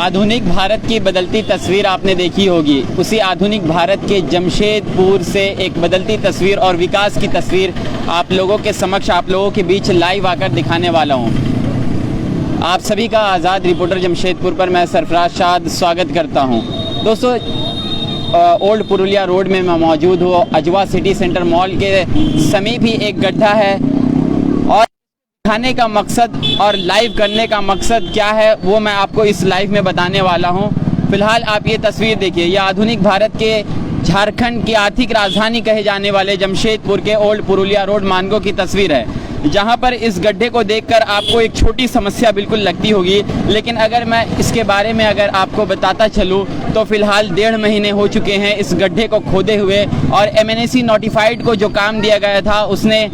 आधुनिक भारत की बदलती तस्वीर आपने देखी होगी। उसी आधुनिक भारत के जमशेदपुर से एक बदलती तस्वीर और विकास की तस्वीर आप लोगों के समक्ष, आप लोगों के बीच लाइव आकर दिखाने वाला हूं। आप सभी का आज़ाद रिपोर्टर जमशेदपुर पर मैं सरफराज शाद स्वागत करता हूं। दोस्तों, ओल्ड पुरुलिया रोड में मैं मौजूद हूँ। अजवा सिटी सेंटर मॉल के समीप ही एक गड्ढा है और दिखाने का मकसद और लाइव करने का मकसद क्या है वो मैं आपको इस लाइव में बताने वाला हूं। फिलहाल आप ये तस्वीर देखिए। ये आधुनिक भारत के झारखंड की आर्थिक राजधानी कहे जाने वाले जमशेदपुर के ओल्ड पुरुलिया रोड मानगो की तस्वीर है, जहां पर इस गड्ढे को देखकर आपको एक छोटी समस्या बिल्कुल लगती होगी, लेकिन अगर मैं इसके बारे में अगर आपको बताता चलूं तो फिलहाल 1.5 महीने हो चुके हैं इस गड्ढे को खोदे हुए, और MNAC नोटिफाइड को जो काम दिया गया था उसने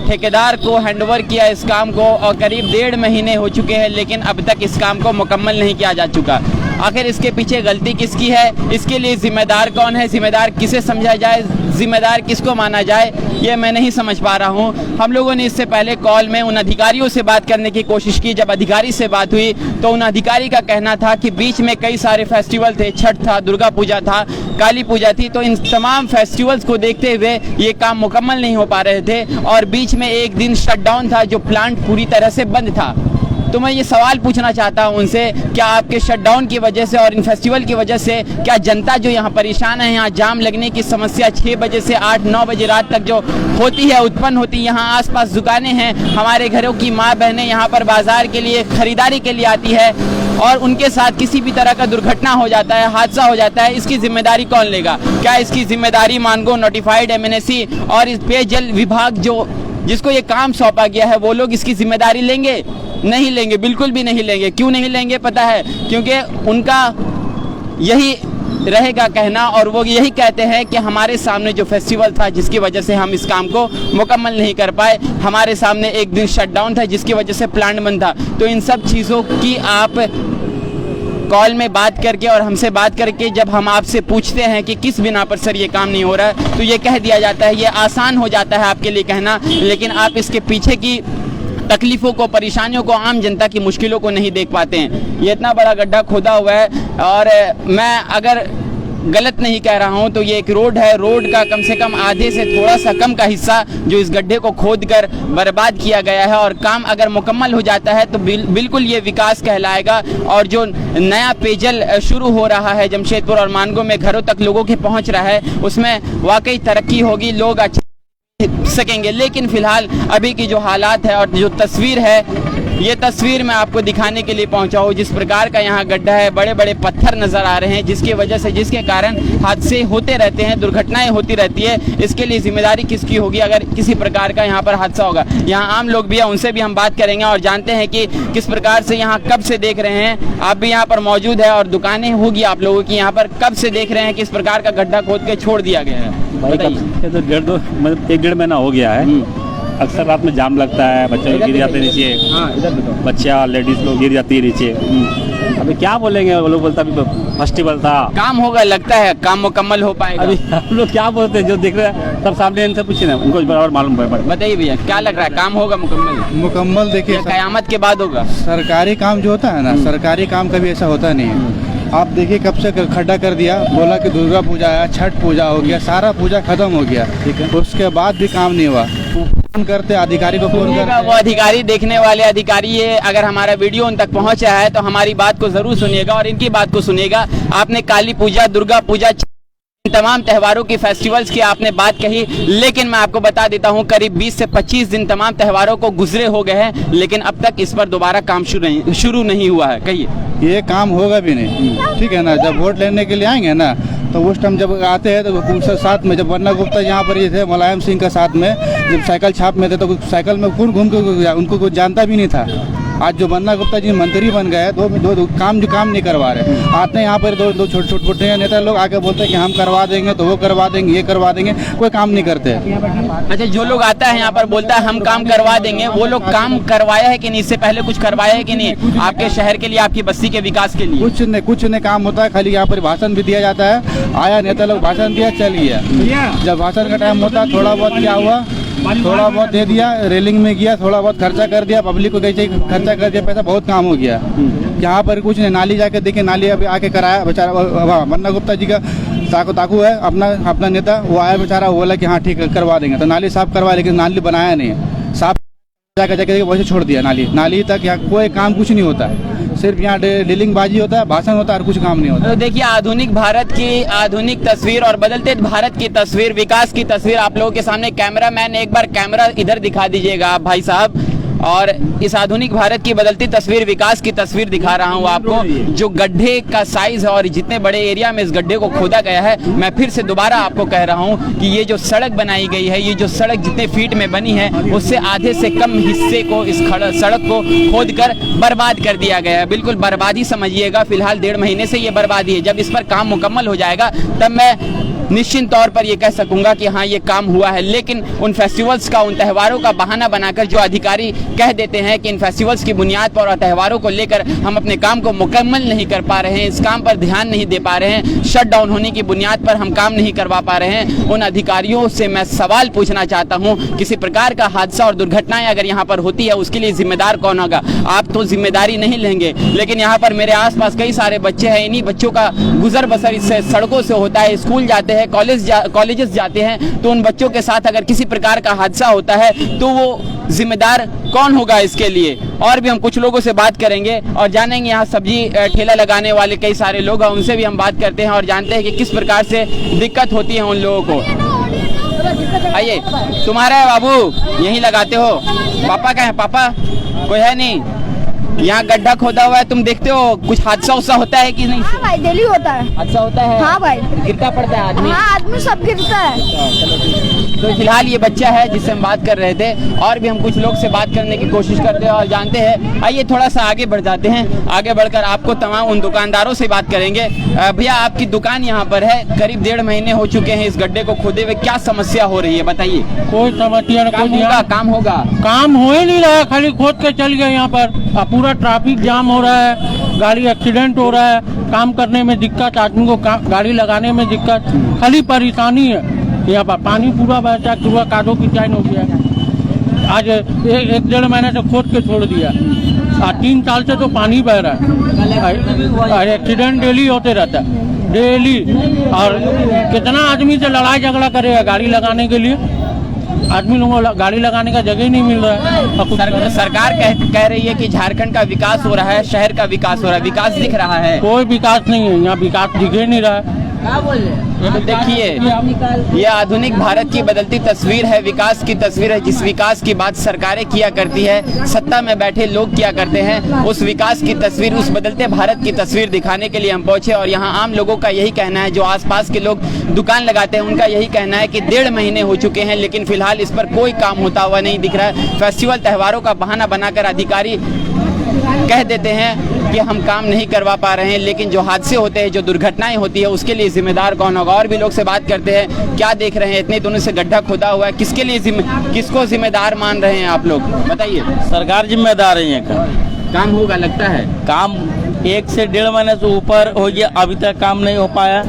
ठेकेदार को हैंडओवर किया इस काम को, और करीब 1.5 महीने हो चुके हैं, लेकिन अब तक इस काम को मुकम्मल नहीं किया जा चुका। आखिर इसके पीछे गलती किसकी है, इसके लिए जिम्मेदार कौन है, जिम्मेदार किसे समझा जाए, जिम्मेदार किसको माना जाए, ये मैं नहीं समझ पा रहा हूँ। हम लोगों ने इससे पहले कॉल में उन अधिकारियों से बात करने की कोशिश की। जब अधिकारी से बात हुई तो उन अधिकारी का कहना था कि बीच में कई सारे फेस्टिवल थे, छठ था, दुर्गा पूजा था, काली पूजा थी, तो इन तमाम फेस्टिवल्स को देखते हुए ये काम मुकम्मल नहीं हो पा रहे थे, और बीच में एक दिन शटडाउन था जो प्लांट पूरी तरह से बंद था। तो मैं ये सवाल पूछना चाहता हूं उनसे, क्या आपके शटडाउन की वजह से और इन फेस्टिवल की वजह से क्या जनता जो यहाँ परेशान है, यहाँ जाम लगने की समस्या 6 बजे से 8-9 बजे रात तक जो होती है, उत्पन्न होती है, यहाँ आसपास दुकानें हैं, हमारे घरों की माँ बहनें यहाँ पर बाजार के लिए खरीदारी के लिए आती है और उनके साथ किसी भी तरह का दुर्घटना हो जाता है, हादसा हो जाता है, इसकी जिम्मेदारी कौन लेगा? क्या इसकी जिम्मेदारी मानगो नोटिफाइड MNAC और इस पेयजल विभाग जिसको ये काम सौंपा गया है वो लोग इसकी जिम्मेदारी लेंगे? नहीं लेंगे, बिल्कुल भी नहीं लेंगे। क्यों नहीं लेंगे पता है? क्योंकि उनका यही रहेगा कहना, और वो यही कहते हैं कि हमारे सामने जो फेस्टिवल था जिसकी वजह से हम इस काम को मुकम्मल नहीं कर पाए, हमारे सामने एक दिन शटडाउन था जिसकी वजह से प्लांट बंद था। तो इन सब चीज़ों की आप कॉल में बात करके और हमसे बात करके जब हम आपसे पूछते हैं कि किस बिना पर सर ये काम नहीं हो रहा है, तो ये कह दिया जाता है, ये आसान हो जाता है आपके लिए कहना, लेकिन आप इसके पीछे की तकलीफ़ों को, परेशानियों को, आम जनता की मुश्किलों को नहीं देख पाते हैं। ये इतना बड़ा गड्ढा खोदा हुआ है, और मैं अगर गलत नहीं कह रहा हूं तो ये एक रोड है, रोड का कम से कम आधे से थोड़ा सा कम का हिस्सा जो इस गड्ढे को खोदकर बर्बाद किया गया है, और काम अगर मुकम्मल हो जाता है तो बिल्कुल ये विकास कहलाएगा। और जो नया पेयजल शुरू हो रहा है जमशेदपुर और मानगो में, घरों तक लोगों के पहुंच रहा है, उसमें वाकई तरक्की होगी, लोग अच्छे सकेंगे। लेकिन फिलहाल अभी की जो हालात है और जो तस्वीर है, ये तस्वीर मैं आपको दिखाने के लिए पहुंचा हूँ। जिस प्रकार का यहाँ गड्ढा है, बड़े बड़े पत्थर नज़र आ रहे हैं, जिसकी वजह से, जिसके कारण हादसे होते रहते हैं, दुर्घटनाएं होती रहती है। इसके लिए जिम्मेदारी किसकी होगी अगर किसी प्रकार का यहाँ पर हादसा होगा? यहाँ आम लोग भी हैं, उनसे भी हम बात करेंगे और जानते हैं कि किस प्रकार से यहाँ कब से देख रहे हैं। आप भी यहाँ पर मौजूद है और दुकानें होगी आप लोगों की, यहाँ पर कब से देख रहे हैं किस प्रकार का गड्ढा खोद के छोड़ दिया गया है? तो 1.5 महीना हो गया है। अक्सर रात में जाम लगता है, बच्चे लोग गिर जाते हैं नीचे, बच्चा लेडीज लोग गिर जाती है नीचे। अभी क्या बोलेंगे, वो लोग बोलता अभी फेस्टिवल था, काम होगा, लगता है काम मुकम्मल हो पाएगा। अभी हम लोग क्या बोलते हैं, जो देख रहे हैं सब सामने, इनसे पूछे ना, उनको बराबर मालूम है। बताइए भैया, क्या लग रहा है, काम होगा मुकम्मल? देखिए, कयामत के बाद होगा। सरकारी काम जो होता है ना, सरकारी काम कभी ऐसा होता नहीं है। आप देखिए कब से खड्डा कर दिया, बोला कि दुर्गा पूजा है, छठ पूजा हो गया, सारा पूजा खत्म हो गया, ठीक है, उसके बाद भी काम नहीं हुआ। फोन करते अधिकारी को, फोन करते, वो अधिकारी, देखने वाले अधिकारी, ये अगर हमारा वीडियो उन तक पहुंचा है तो हमारी बात को जरूर सुनिएगा और इनकी बात को सुनिएगा। आपने काली पूजा, दुर्गा पूजा, तमाम त्योहारों की, फेस्टिवल्स की आपने बात कही, लेकिन मैं आपको बता देता हूं करीब 20 से 25 दिन तमाम त्योहारों को गुजरे हो गए हैं, लेकिन अब तक इस पर दोबारा काम शुरू नहीं हुआ है। कहिए, ये काम होगा भी नहीं, ठीक है ना। जब वोट लेने के लिए आएंगे ना, तो उस टाइम जब आते हैं तो उनसे साथ में, जब वन्ना गुप्ता यहाँ पर ये थे, मुलायम सिंह का साथ में जब साइकिल छाप में थे, तो साइकिल में कौन घूम के उनको कुछ जानता भी नहीं था। आज जो बन्ना गुप्ता जी मंत्री बन गए, दो काम नहीं करवा रहे। आते हैं यहाँ पर दो छोटे नेता लोग आके बोलते हैं कि हम करवा देंगे, तो वो करवा देंगे, ये करवा देंगे, कोई काम नहीं करते। अच्छा, जो लोग आता है यहाँ पर बोलता है हम काम करवा देंगे, वो लोग काम करवाया है कि नहीं? इससे पहले कुछ करवाया है कि नहीं आपके शहर के लिए, आपकी बस्ती के विकास के लिए? कुछ नहीं काम होता है, खाली यहाँ पर भाषण भी दिया जाता है। आया नेता लोग भाषण दिया, चल गया। जब भाषण का टाइम होता है, थोड़ा बहुत क्या हुआ, थोड़ा बहुत दे दिया, रेलिंग में किया, थोड़ा बहुत खर्चा कर दिया, पब्लिक को कैसे खर्चा कर दिया, पैसा बहुत काम हो गया। यहाँ पर कुछ नहीं, नाली जाके देखिए, नाली अभी आके कराया बेचारा बन्ना गुप्ता जी का ताकू है अपना नेता, वो आया बेचारा, वो बोला कि हाँ ठीक है करवा देंगे, तो नाली साफ करवाया, लेकिन नाली बनाया नहीं, साफ जाके वैसे छोड़ दिया। नाली तक यहाँ कोई काम कुछ नहीं होता है, सिर्फ यहाँ डीलिंग बाजी होता है, भाषण होता है और कुछ काम नहीं होता। तो देखिए आधुनिक भारत की आधुनिक तस्वीर और बदलते भारत की तस्वीर, विकास की तस्वीर आप लोगों के सामने। कैमरामैन एक बार कैमरा इधर दिखा दीजिएगा आप भाई साहब, और इस आधुनिक भारत की बदलती तस्वीर, विकास की तस्वीर दिखा रहा हूं आपको। जो गड्ढे का साइज है और जितने बड़े एरिया में इस गड्ढे को खोदा गया है, मैं फिर से दोबारा आपको कह रहा हूं कि ये जो सड़क बनाई गई है, ये जो सड़क जितने फीट में बनी है, उससे आधे से कम हिस्से को, इस सड़क को खोदकर बर्बाद कर दिया गया है। बिल्कुल बर्बादी समझिएगा। फिलहाल 1.5 महीने से ये बर्बादी है। जब इस पर काम मुकम्मल हो जाएगा तब मैं निश्चित तौर पर ये कह सकूंगा कि हाँ ये काम हुआ है। लेकिन उन फेस्टिवल्स का, उन त्योहारों का बहाना बनाकर जो अधिकारी कह देते हैं कि इन फेस्टिवल्स की बुनियाद पर और त्योहारों को लेकर हम अपने काम को मुकम्मल नहीं कर पा रहे हैं, इस काम पर ध्यान नहीं दे पा रहे हैं, शट डाउन होने की बुनियाद पर हम काम नहीं करवा पा रहे हैं, उन अधिकारियों से मैं सवाल पूछना चाहता हूँ, किसी प्रकार का हादसा और दुर्घटनाएं अगर यहाँ पर होती है उसके लिए जिम्मेदार कौन होगा? आप तो जिम्मेदारी नहीं लेंगे, लेकिन यहाँ पर मेरे आसपास कई सारे बच्चे हैं, इन्हीं बच्चों का गुजर बसर इस सड़कों से होता है, स्कूल जाते हैं, कॉलेजेस जाते हैं, तो उन बच्चों के साथ अगर किसी प्रकार का हादसा होता है तो वो जिम्मेदार कौन होगा इसके लिए? और भी हम कुछ लोगों से बात करेंगे और जानेंगे, यहाँ सब्जी ठेला लगाने वाले कई सारे लोग हैं, उनसे भी हम बात करते हैं और जानते हैं कि किस प्रकार से दिक्कत होती है उन लोगों को। आइए, तुम्हारा है बाबू, यहीं लगाते हो? पापा कहाँ है? पापा कोई है नहीं? यहाँ गड्ढा खोदा हुआ है, तुम देखते हो कुछ हादसा उसा होता है कि नहीं? हाँ भाई, डेली होता है। हादसा होता है? हाँ भाई, गिरता पड़ता है आदमी? हाँ, आदमी सब गिरता है। चलो ठीक। तो फिलहाल ये बच्चा है जिससे हम बात कर रहे थे, और भी हम कुछ लोग से बात करने की कोशिश करते हैं और जानते हैं। आइए थोड़ा सा आगे बढ़ जाते हैं, आगे बढ़कर आपको तमाम उन दुकानदारों से बात करेंगे। भैया आपकी दुकान यहाँ पर है, करीब 1.5 महीने हो चुके हैं इस गड्ढे को खोदे हुए, क्या समस्या हो रही है बताइए? कोई समस्या नहीं, काम होगा? काम हो ही नहीं रहा है, खाली खोद के चल गए यहाँ पर। पूरा ट्रैफिक जाम हो रहा है, गाड़ी एक्सीडेंट हो रहा है, काम करने में दिक्कत, आदमी को गाड़ी लगाने में दिक्कत, खाली परेशानी है। यहाँ पर पानी पूरा बहता है, पूरा कादो की चाइन हो गया है। आज 1-1.5 महीने से खोद के छोड़ दिया, 3 साल से तो पानी बह रहा है। एक्सीडेंट डेली होते रहता है, डेली। और कितना आदमी से लड़ाई झगड़ा करेगा गाड़ी लगाने के लिए? आदमी लोगों को गाड़ी लगाने का जगह ही नहीं मिल रहा है। सरकार कह रही है कि झारखंड का विकास हो रहा है, शहर का विकास हो रहा है, विकास दिख रहा है? कोई विकास नहीं है, यहाँ विकास दिख ही नहीं रहा है। देखिए, ये आधुनिक भारत की बदलती तस्वीर है, विकास की तस्वीर है। जिस विकास की बात सरकारें किया करती है, सत्ता में बैठे लोग किया करते हैं, उस विकास की तस्वीर, उस बदलते भारत की तस्वीर दिखाने के लिए हम पहुंचे। और यहाँ आम लोगों का यही कहना है, जो आसपास के लोग दुकान लगाते हैं, उनका यही कहना है कि 1.5 महीने हो चुके हैं, लेकिन फिलहाल इस पर कोई काम होता हुआ नहीं दिख रहा है। फेस्टिवल त्योहारों का बहाना बनाकर अधिकारी कह देते हैं कि हम काम नहीं करवा पा रहे हैं, लेकिन जो हादसे होते हैं, जो दुर्घटनाएं होती है, उसके लिए जिम्मेदार कौन होगा? और भी लोग से बात करते हैं, क्या देख रहे हैं, इतने दिनों से गड्ढा खोदा हुआ है, किसके लिए किसको जिम्मेदार मान रहे हैं आप लोग, बताइए? सरकार जिम्मेदार है। काम होगा लगता है? काम 1 से 1.5 महीने से ऊपर हो गया, अभी तक काम नहीं हो पाया।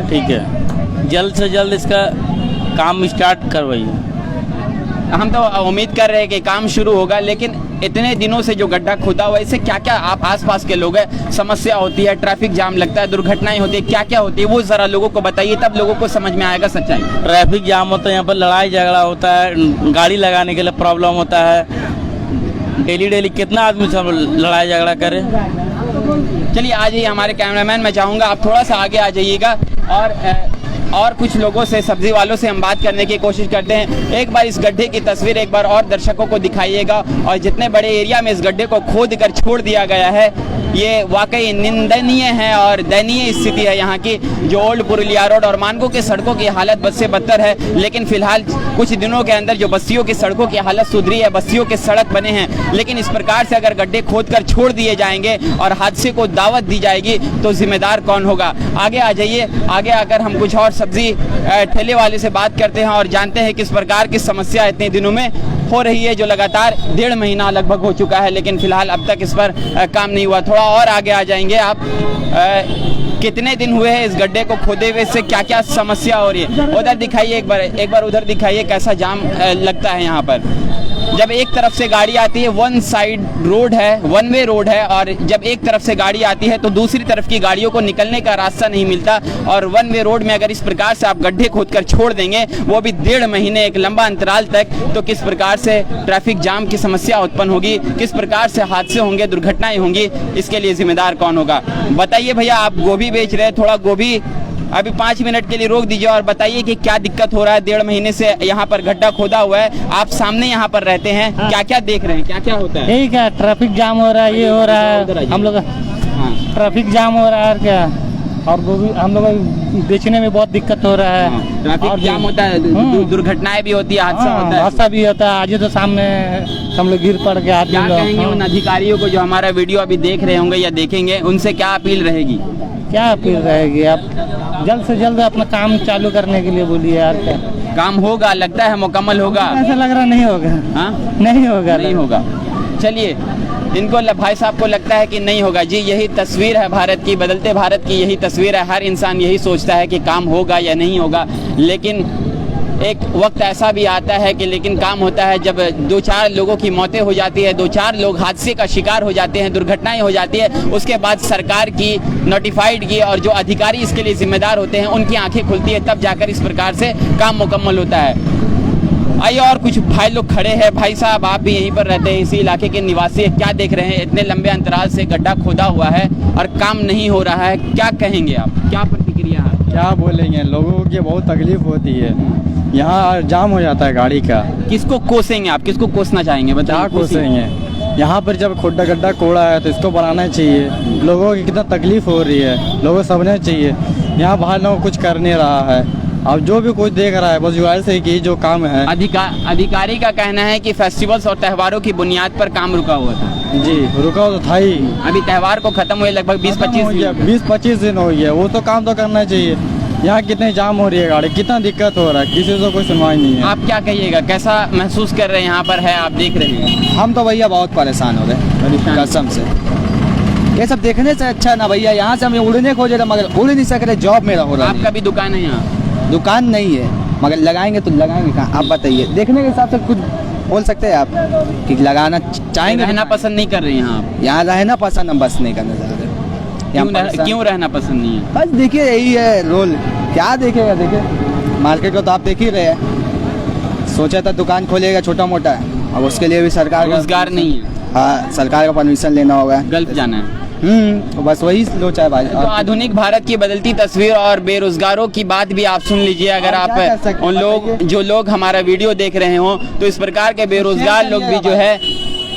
ठीक है, जल्द से जल्द इसका काम स्टार्ट करवाइए। हम तो उम्मीद कर रहे हैं कि काम शुरू होगा, लेकिन इतने दिनों से जो गड्ढा खोदा हुआ है, इससे क्या क्या आप आसपास के लोग हैं, समस्या होती है, ट्रैफिक जाम लगता है, दुर्घटनाएं होती है, क्या क्या होती है, वो जरा लोगों को बताइए, तब लोगों को समझ में आएगा सच्चाई। ट्रैफिक जाम होता है, यहाँ पर लड़ाई झगड़ा होता है, गाड़ी लगाने के लिए प्रॉब्लम होता है। डेली कितना आदमी सब लड़ाई झगड़ा करे। चलिए आ जाइए हमारे कैमरामैन, मैं चाहूँगा आप थोड़ा सा आगे आ जाइएगा और कुछ लोगों से, सब्जी वालों से हम बात करने की कोशिश करते हैं। एक बार इस गड्ढे की तस्वीर एक बार और दर्शकों को दिखाइएगा, और जितने बड़े एरिया में इस गड्ढे को खोद कर छोड़ दिया गया है, ये वाकई निंदनीय है और दयनीय स्थिति है यहाँ की। जो ओल्ड पुरुलिया रोड और मानगो के सड़कों की हालत बद से बदतर है, लेकिन फिलहाल कुछ दिनों के अंदर जो बस्तियों की सड़कों की हालत सुधरी है, बस्तियों के सड़क बने हैं, लेकिन इस प्रकार से अगर गड्ढे खोद कर छोड़ दिए जाएंगे और हादसे को दावत दी जाएगी तो जिम्मेदार कौन होगा? आगे आ जाइए, आगे आकर हम कुछ और सब्जी ठेले वाले से बात करते हैं और जानते हैं किस प्रकार की समस्या इतने दिनों में हो रही है, जो लगातार 1.5 महीना लगभग हो चुका है, लेकिन फिलहाल अब तक इस पर काम नहीं हुआ। थोड़ा और आगे आ जाएंगे आप। कितने दिन हुए हैं इस गड्ढे को खोदे हुए, से क्या क्या समस्या हो रही है? उधर दिखाइए एक बार उधर दिखाइए कैसा जाम लगता है यहाँ पर। जब एक तरफ से गाड़ी आती है, वन साइड रोड है, वन वे रोड है, और जब एक तरफ से गाड़ी आती है तो दूसरी तरफ की गाड़ियों को निकलने का रास्ता नहीं मिलता। और वन वे रोड में अगर इस प्रकार से आप गड्ढे खोदकर छोड़ देंगे, वो भी 1.5 महीने, एक लंबा अंतराल तक, तो किस प्रकार से ट्रैफिक जाम की समस्या उत्पन्न होगी, किस प्रकार से हादसे होंगे, दुर्घटनाएं होंगी, इसके लिए जिम्मेदार कौन होगा? बताइए भैया, आप गोभी बेच रहे हैं, थोड़ा गोभी अभी 5 मिनट के लिए रोक दीजिए और बताइए कि क्या दिक्कत हो रहा है। 1.5 महीने से यहाँ पर गड्ढा खोदा हुआ है, आप सामने यहाँ पर रहते हैं, क्या क्या देख रहे हैं, क्या क्या होता है? यही क्या, ट्रैफिक जाम हो रहा है, ये हो रहा है, हम लोग ट्रैफिक जाम हो रहा है, और क्या, और वो भी हम लोग बेचने में बहुत दिक्कत हो रहा है। ट्रैफिक जाम होता है, दुर्घटनाएं भी होती है, हादसा होता है, हादसा भी होता है। आज तो सामने हम लोग गिर पड़ गया। क्या कहेंगे उन अधिकारियों को जो हमारा वीडियो अभी देख रहे होंगे या देखेंगे, उनसे क्या अपील रहेगी? क्या अपील रहेगी, आप जल्द से जल्द अपना काम चालू करने के लिए बोलिए यार। क्या काम होगा, लगता है मुकम्मल होगा? ऐसा लग रहा नहीं होगा। हाँ, नहीं होगा, नहीं होगा। चलिए, इनको भाई साहब को लगता है कि नहीं होगा। जी, यही तस्वीर है भारत की, बदलते भारत की यही तस्वीर है। हर इंसान यही सोचता है कि काम होगा या नहीं होगा, लेकिन एक वक्त ऐसा भी आता है कि लेकिन काम होता है जब 2-4 लोगों की मौतें हो जाती है, 2-4 लोग हादसे का शिकार हो जाते हैं, दुर्घटनाएं हो जाती है, उसके बाद सरकार की, नोटिफाइड की, और जो अधिकारी इसके लिए जिम्मेदार होते हैं उनकी आंखें खुलती है, तब जाकर इस प्रकार से काम मुकम्मल होता है। आइए, और कुछ भाई लोग खड़े हैं। भाई साहब, आप भी यहीं पर रहते हैं, इसी इलाके के निवासी हैं, क्या देख रहे हैं? इतने लंबे अंतराल से गड्ढा खोदा हुआ है और काम नहीं हो रहा है, क्या कहेंगे आप, क्या प्रतिक्रिया है? क्या बोलेंगे, लोगों की बहुत तकलीफ होती है, यहाँ जाम हो जाता है गाड़ी का। किसको कोसेंगे आप, किसको कोसना चाहेंगे, बताइए? क्या कोसेंगे? यहाँ पर जब गड्ढा कोड़ा है तो इसको बनाना चाहिए। लोगों की कितना तकलीफ हो रही है, लोगों को समझना चाहिए। यहाँ बाहर लोग कुछ कर नहीं रहा है, अब जो भी कुछ देख रहा है बस जुगाड़ से कि जो काम है। अधिकारी का कहना है कि फेस्टिवल्स और त्योहारों की बुनियाद पर काम रुका हुआ था। जी, रुका तो था ही। अभी त्यौहार को खत्म हुए लगभग 20-25 दिन हो गया, वो तो काम तो करना चाहिए। यहाँ कितने जाम हो रही है गाड़ी, कितना दिक्कत हो रहा है, किसी से कोई सुनवाई नहीं है। आप क्या कहिएगा, कैसा महसूस कर रहे हैं? यहाँ पर है, आप देख रहे हैं। हम तो भैया बहुत परेशान हो गए कसम से। ये सब देखने से अच्छा ना भैया, यहाँ से हम उड़ने खोजे थे मगर उड़ नहीं सक रहे, जॉब मेरा हो रहा है। आपका भी दुकान है यहाँ? दुकान नहीं है, मगर लगाएंगे तो लगाएंगे कहाँ, आप बताइए। देखने के हिसाब से कुछ बोल सकते हैं आप कि लगाना चाहेंगे? रहना पसंद नहीं कर रहे हैं यहाँ आप? यहाँ रहना पसंद हम बस नहीं करना चाहते। क्यों रहना पसंद नहीं है? बस देखिए, यही है रोल, क्या देखेगा। देखिए मार्केट को तो आप देख ही रहे हैं। सोचा था दुकान खोलेगा छोटा मोटा, अब उसके लिए भी सरकार रोजगार नहीं है। हाँ, सरकार का परमिशन लेना होगा, गल्फ जाना है। तो बस वही सोचा है भाई। तो आधुनिक भारत की बदलती तस्वीर और बेरोजगारों की बात भी आप सुन लीजिए। अगर आप उन लोग जो लोग हमारा वीडियो देख रहे हो, तो इस प्रकार के बेरोजगार लोग भी जो है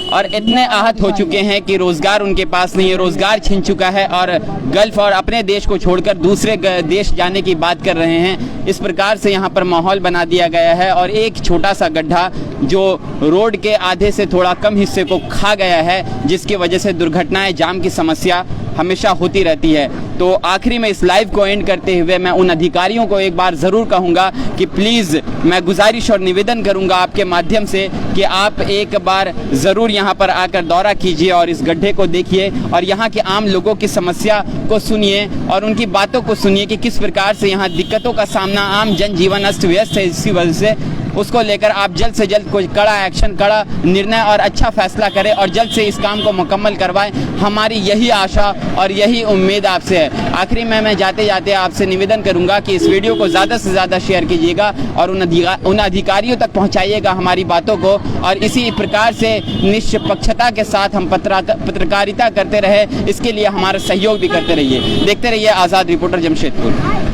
और इतने आहत हो चुके हैं कि रोजगार उनके पास नहीं है, रोजगार छिन चुका है और गल्फ और अपने देश को छोड़कर दूसरे देश जाने की बात कर रहे हैं। इस प्रकार से यहाँ पर माहौल बना दिया गया है और एक छोटा सा गड्ढा जो रोड के आधे से थोड़ा कम हिस्से को खा गया है, जिसकी वजह से दुर्घटनाएं, जाम की समस्या हमेशा होती रहती है। तो आखिरी में इस लाइव को एंड करते हुए मैं उन अधिकारियों को एक बार ज़रूर कहूँगा कि प्लीज़, मैं गुजारिश और निवेदन करूँगा आपके माध्यम से कि आप एक बार ज़रूर यहाँ पर आकर दौरा कीजिए और इस गड्ढे को देखिए और यहाँ के आम लोगों की समस्या को सुनिए और उनकी बातों को सुनिए कि किस प्रकार से यहाँ दिक्कतों का सामना, आम जनजीवन अस्त व्यस्त है, इसी वजह से उसको लेकर आप जल्द से जल्द कोई कड़ा एक्शन, कड़ा निर्णय और अच्छा फैसला करें और जल्द से इस काम को मुकम्मल करवाएं। हमारी यही आशा और यही उम्मीद आपसे है। आखिरी में मैं जाते जाते आपसे निवेदन करूंगा कि इस वीडियो को ज़्यादा से ज़्यादा शेयर कीजिएगा और उन अधिकारियों तक पहुंचाइएगा हमारी बातों को और इसी प्रकार से निष्पक्षता के साथ हम पत्रकारिता करते रहे, इसके लिए हमारा सहयोग भी करते रहिए। देखते रहिए आज़ाद रिपोर्टर जमशेदपुर।